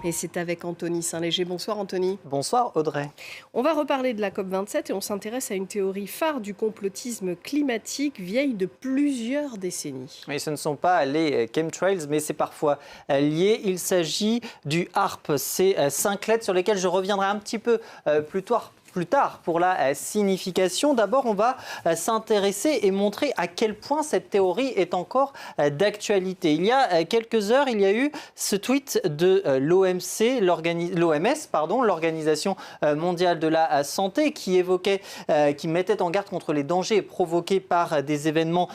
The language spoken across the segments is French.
Et c'est avec Anthony Saint-Léger. Bonsoir Anthony. Bonsoir Audrey. On va reparler de la COP27 et on s'intéresse à une théorie phare du complotisme climatique vieille de plusieurs décennies. Et ce ne sont pas les chemtrails, mais c'est parfois lié. Il s'agit du HAARP, ces 5 lettres sur lesquelles je reviendrai un petit peu plus tard pour la signification. D'abord, on va s'intéresser et montrer à quel point cette théorie est encore d'actualité. Il y a quelques heures, il y a eu ce tweet de l'OMS, l'Organisation mondiale de la santé, qui mettait en garde contre les dangers provoqués par des événements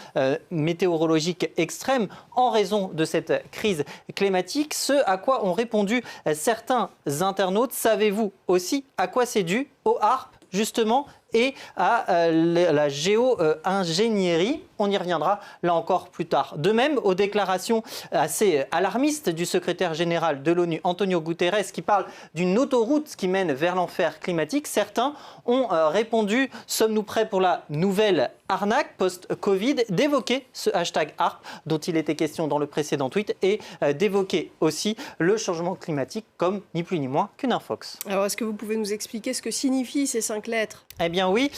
météorologiques extrêmes en raison de cette crise climatique. Ce à quoi ont répondu certains internautes. Savez-vous aussi à quoi c'est dû? Au HAARP, justement, et à la géo-ingénierie. On y reviendra là encore plus tard. De même, aux déclarations assez alarmistes du secrétaire général de l'ONU, Antonio Guterres, qui parle d'une autoroute qui mène vers l'enfer climatique, certains ont répondu « Sommes-nous prêts pour la nouvelle arnaque post-Covid ?» d'évoquer ce hashtag HAARP dont il était question dans le précédent tweet et d'évoquer aussi le changement climatique comme ni plus ni moins qu'une infox. Alors, est-ce que vous pouvez nous expliquer ce que signifient ces 5 lettres? Eh bien oui,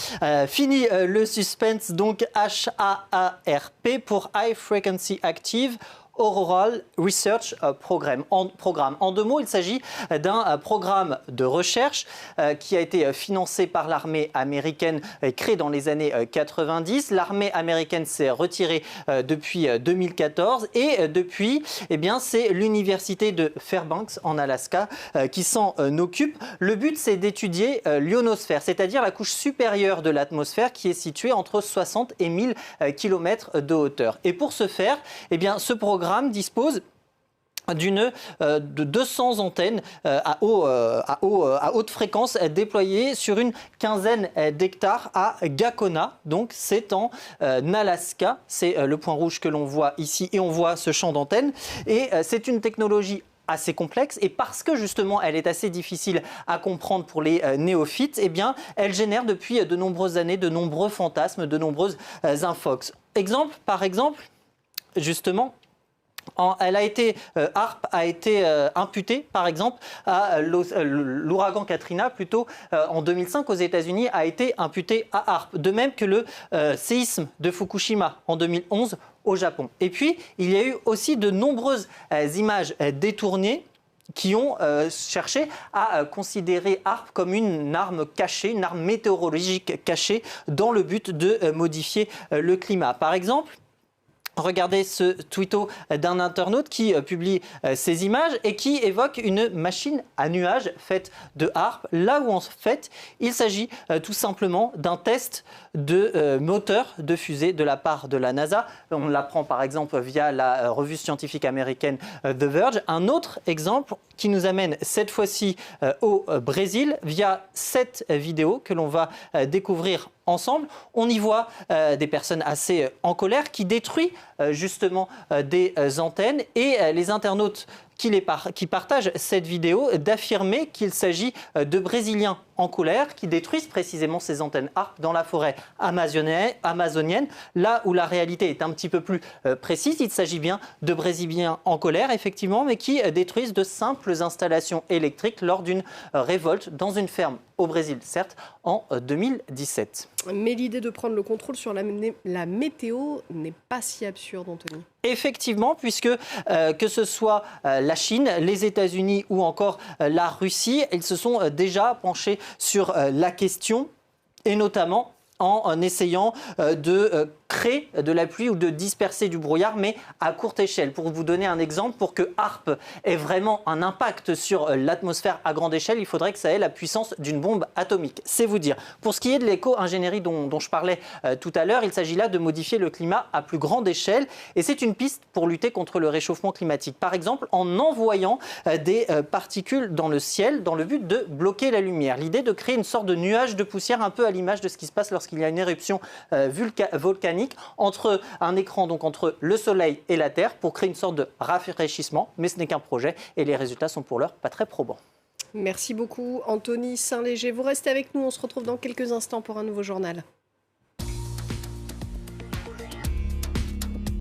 fini le suspense, donc HAARP pour High Frequency Active Auroral Research Programme. En 2 mots, il s'agit d'un programme de recherche qui a été financé par l'armée américaine, créé dans les années 90. L'armée américaine s'est retirée depuis 2014 et depuis, eh bien, c'est l'université de Fairbanks en Alaska qui s'en occupe. Le but, c'est d'étudier l'ionosphère, c'est-à-dire la couche supérieure de l'atmosphère qui est située entre 60 et 1000 km de hauteur. Et pour ce faire, eh bien, ce programme dispose de 200 antennes à haute fréquence déployées sur une quinzaine d'hectares à Gakona. Donc c'est en Alaska, c'est le point rouge que l'on voit ici et on voit ce champ d'antennes. Et c'est une technologie assez complexe et parce que justement elle est assez difficile à comprendre pour les néophytes, eh bien elle génère depuis de nombreuses années de nombreux fantasmes, de nombreuses infox. Par exemple, justement, HAARP a été imputé, par exemple, à l'ouragan Katrina, en 2005 aux États-Unis, a été imputé à HAARP. De même que le séisme de Fukushima en 2011 au Japon. Et puis, il y a eu aussi de nombreuses images détournées qui ont cherché à considérer HAARP comme une arme cachée, une arme météorologique cachée, dans le but de modifier le climat. Par exemple, regardez ce tweeto d'un internaute qui publie ces images et qui évoque une machine à nuages faite de HAARP, là où en fait il s'agit tout simplement d'un test de moteur de fusée de la part de la NASA. On l'apprend par exemple via la revue scientifique américaine The Verge. Un autre exemple qui nous amène cette fois-ci au Brésil via cette vidéo que l'on va découvrir ensemble. On y voit des personnes assez en colère qui détruisent justement des antennes et les internautes qui partagent cette vidéo d'affirmer qu'il s'agit de Brésiliens en colère qui détruisent précisément ces antennes HAARP dans la forêt amazonienne, là où la réalité est un petit peu plus précise. Il s'agit bien de Brésiliens en colère, effectivement, mais qui détruisent de simples installations électriques lors d'une révolte dans une ferme au Brésil, certes, en 2017. Mais l'idée de prendre le contrôle sur la météo n'est pas si absurde, Anthony. Effectivement, puisque que ce soit la Chine, les États-Unis ou encore la Russie, ils se sont déjà penchés sur la question et notamment en essayant de créer de la pluie ou de disperser du brouillard, mais à courte échelle. Pour vous donner un exemple, pour que HAARP ait vraiment un impact sur l'atmosphère à grande échelle, il faudrait que ça ait la puissance d'une bombe atomique. C'est vous dire. Pour ce qui est de l'éco-ingénierie dont je parlais tout à l'heure, il s'agit là de modifier le climat à plus grande échelle et c'est une piste pour lutter contre le réchauffement climatique. Par exemple, en envoyant des particules dans le ciel dans le but de bloquer la lumière. L'idée de créer une sorte de nuage de poussière un peu à l'image de ce qui se passe lorsqu'il y a une éruption volcanique entre un écran, donc entre le Soleil et la Terre, pour créer une sorte de rafraîchissement. Mais ce n'est qu'un projet et les résultats sont pour l'heure pas très probants. Merci beaucoup, Anthony Saint-Léger. Vous restez avec nous, on se retrouve dans quelques instants pour un nouveau journal.